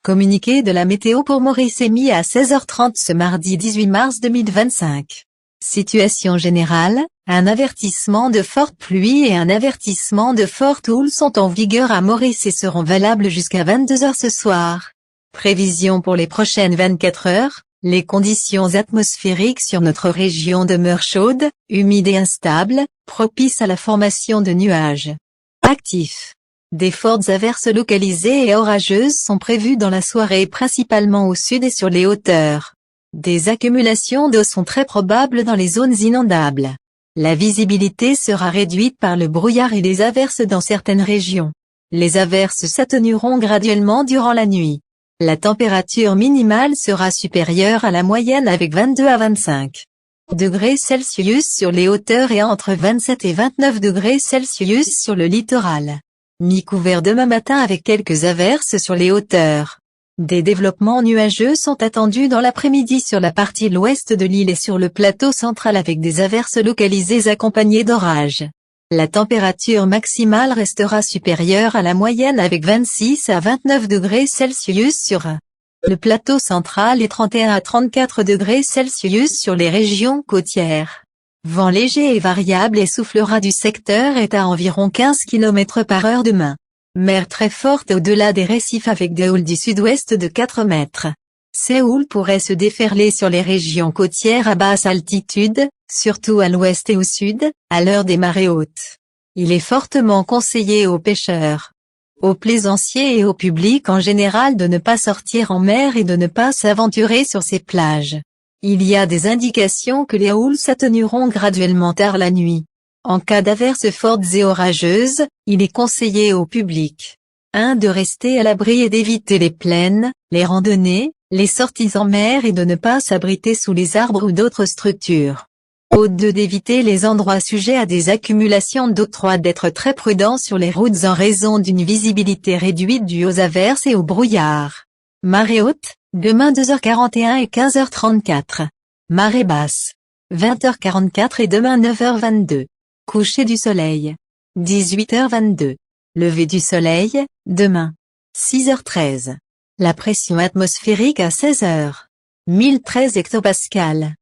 Communiqué de la météo pour Maurice émis à 16h30 ce mardi 18 mars 2025. Situation générale, un avertissement de forte pluie et un avertissement de forte houle sont en vigueur à Maurice et seront valables jusqu'à 22h ce soir. Prévision pour les prochaines 24 heures, les conditions atmosphériques sur notre région demeurent chaudes, humides et instables, propices à la formation de nuages actifs. Des fortes averses localisées et orageuses sont prévues dans la soirée principalement au sud et sur les hauteurs. Des accumulations d'eau sont très probables dans les zones inondables. La visibilité sera réduite par le brouillard et les averses dans certaines régions. Les averses s'atténueront graduellement durant la nuit. La température minimale sera supérieure à la moyenne avec 22 à 25 degrés Celsius sur les hauteurs et entre 27 et 29 degrés Celsius sur le littoral. Mi-couvert demain matin avec quelques averses sur les hauteurs. Des développements nuageux sont attendus dans l'après-midi sur la partie l'ouest de l'île et sur le plateau central avec des averses localisées accompagnées d'orages. La température maximale restera supérieure à la moyenne avec 26 à 29 degrés Celsius sur le plateau central et 31 à 34 degrés Celsius sur les régions côtières. Vent léger et variable et soufflera du secteur est à environ 15 km/h demain. Mer très forte au-delà des récifs avec des houles du sud-ouest de 4 mètres. Ces houles pourraient se déferler sur les régions côtières à basse altitude, surtout à l'ouest et au sud, à l'heure des marées hautes. Il est fortement conseillé aux pêcheurs, aux plaisanciers et au public en général de ne pas sortir en mer et de ne pas s'aventurer sur ces plages. Il y a des indications que les houles s'atténueront graduellement tard la nuit. En cas d'averses fortes et orageuses, il est conseillé au public 1. de rester à l'abri et d'éviter les plaines, les randonnées, les sorties en mer et de ne pas s'abriter sous les arbres ou d'autres structures. 2. d'éviter les endroits sujets à des accumulations d'eau. 3. d'être très prudent sur les routes en raison d'une visibilité réduite due aux averses et au brouillard. Marée haute, demain 2h41 et 15h34. Marée basse, 20h44 et demain 9h22. Coucher du soleil, 18h22. Lever du soleil, demain, 6h13. La pression atmosphérique à 16h, 1013 hectopascales.